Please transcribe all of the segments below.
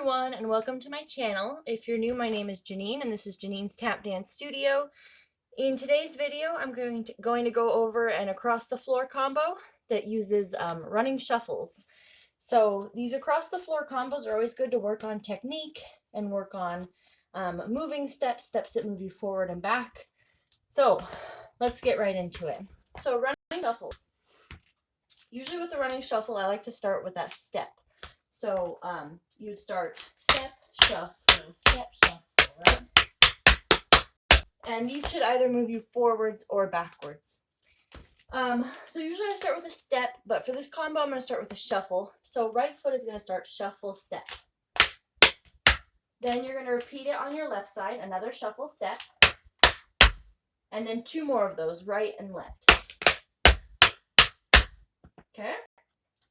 everyone, and welcome to my channel. If you're new, my name is Janine, and this is Janine's Tap Dance Studio. In today's video, I'm going to go over an across the floor combo that uses running shuffles. So these across the floor combos are always good to work on technique and work on moving steps that move you forward and back. So let's get right into it. So running shuffles. Usually with the running shuffle, I like to start with that step. So you'd start step, shuffle, right? And these should either move you forwards or backwards. So usually I start with a step, but for this combo, I'm going to start with a shuffle. So right foot is going to start shuffle, step. Then you're going to repeat it on your left side, another shuffle, step. And then two more of those, right and left. Okay?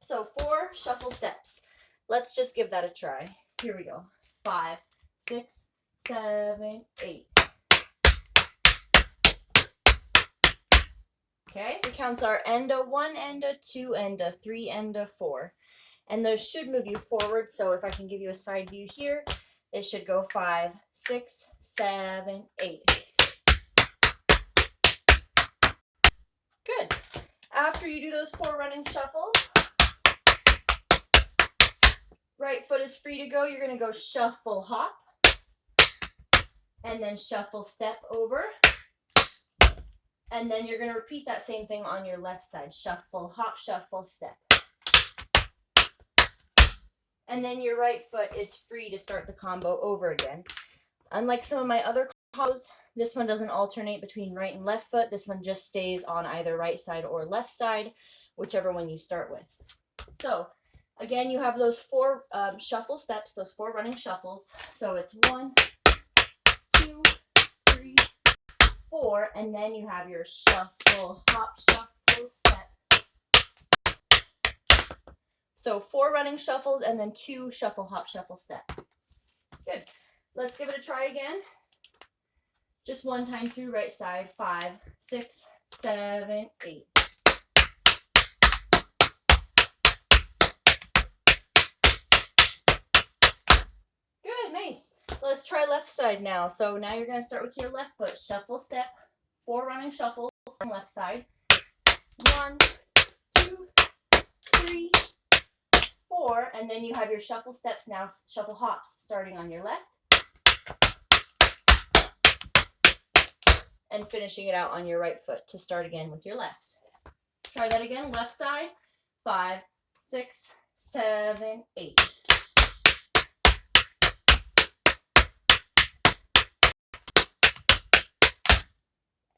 So 4 shuffle steps. Let's just give that a try. Here we go. 5, 6, 7, 8. Okay, the counts are enda 1, enda 2, enda 3, enda 4. And those should move you forward. So if I can give you a side view here, it should go 5, 6, 7, 8. Good. After you do those 4 running shuffles, right foot is free to go. You're going to go shuffle, hop, and then shuffle, step over. And then you're going to repeat that same thing on your left side. Shuffle, hop, shuffle, step. And then your right foot is free to start the combo over again. Unlike some of my other combos, this one doesn't alternate between right and left foot. This one just stays on either right side or left side, whichever one you start with. So again, you have those 4 shuffle steps, those 4 running shuffles. So it's 1, 2, 3, 4, and then you have your shuffle, hop, shuffle, step. So 4 running shuffles and then 2 shuffle, hop, shuffle, step. Good. Let's give it a try again. Just one time through right side. 5, 6, 7, 8. Good, nice. Let's try left side now. So now you're going to start with your left foot. Shuffle, step, 4 running shuffles on left side. 1, 2, 3, 4. And then you have your shuffle steps now, shuffle hops starting on your left. And finishing it out on your right foot to start again with your left. Try that again, left side. 5, 6, 7, 8.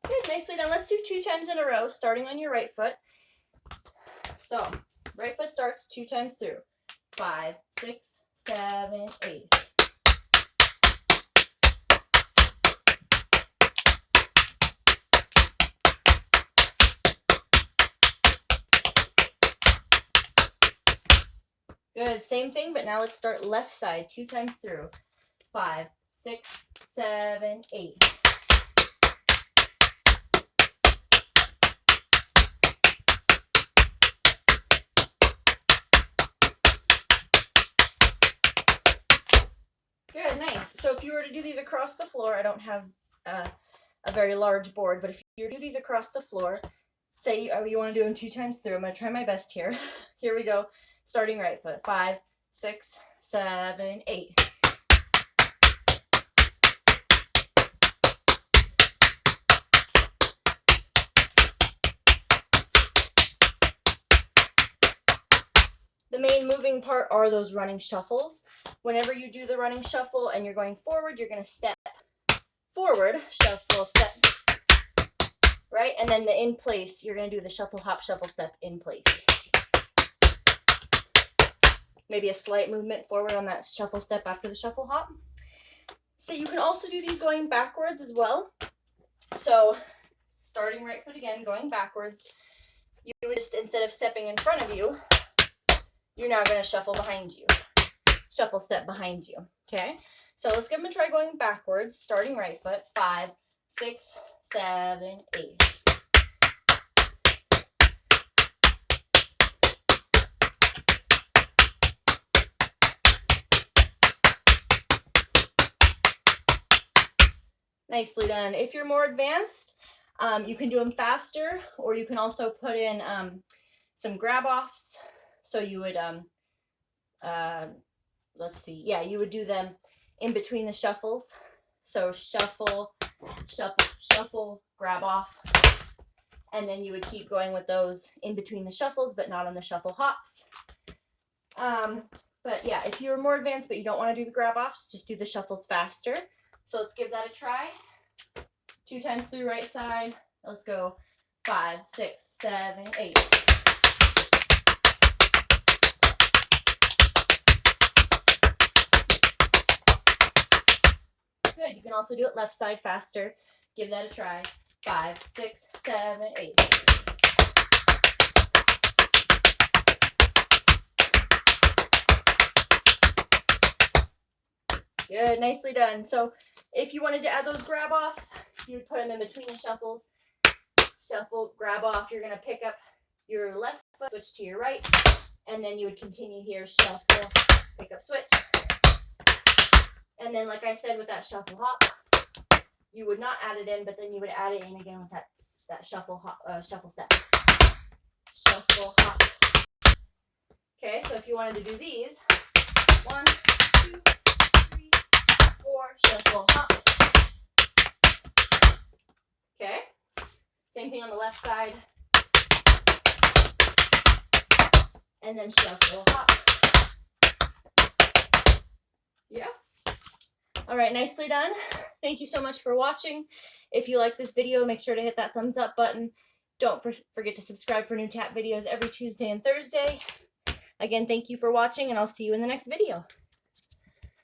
Good, nicely done. Let's do 2 times in a row, starting on your right foot. So, right foot starts 2 times through. 5, 6, 7, 8. Good, same thing, but now let's start left side 2 times through. 5, 6, 7, 8. Good, nice. So if you were to do these across the floor, I don't have a very large board, but if you do these across the floor, say you want to do them 2 times through. I'm going to try my best here. Here we go. Starting right foot. 5, 6, 7, 8. The main moving part are those running shuffles. Whenever you do the running shuffle and you're going forward, you're going to step forward, shuffle, step, right? And then the in place, you're going to do the shuffle, hop, shuffle, step in place. Maybe a slight movement forward on that shuffle step after the shuffle hop. So you can also do these going backwards as well. So starting right foot again, going backwards, you would just, instead of stepping in front of you, you're now going to shuffle behind you. Shuffle step behind you. Okay? So let's give them a try going backwards, starting right foot. 5, 6, 7, 8. Nicely done. If you're more advanced, you can do them faster, or you can also put in some grab-offs. So you would, let's see, yeah, you would do them in between the shuffles. So shuffle, shuffle, shuffle, grab off. And then you would keep going with those in between the shuffles, but not on the shuffle hops. But yeah, if you're more advanced but you don't want to do the grab-offs, just do the shuffles faster. So let's give that a try. 2 times through right side. Let's go 5, 6, 7, 8. Good. You can also do it left side faster. Give that a try. 5, 6, 7, 8. Good. Nicely done. So if you wanted to add those grab-offs, you would put them in between the shuffles. Shuffle, grab off. You're going to pick up your left foot, switch to your right, and then you would continue here, shuffle, pick up, switch. And then, like I said, with that shuffle hop, you would not add it in, but then you would add it in again with that shuffle hop, shuffle step. Shuffle hop. Okay, so if you wanted to do these, 1, 2, 3, 4, shuffle hop. Okay. Same thing on the left side. And then shuffle hop. Yeah. All right, nicely done. Thank you so much for watching. If you like this video, make sure to hit that thumbs up button. Don't forget to subscribe for new tap videos every Tuesday and Thursday. Again, thank you for watching, and I'll see you in the next video.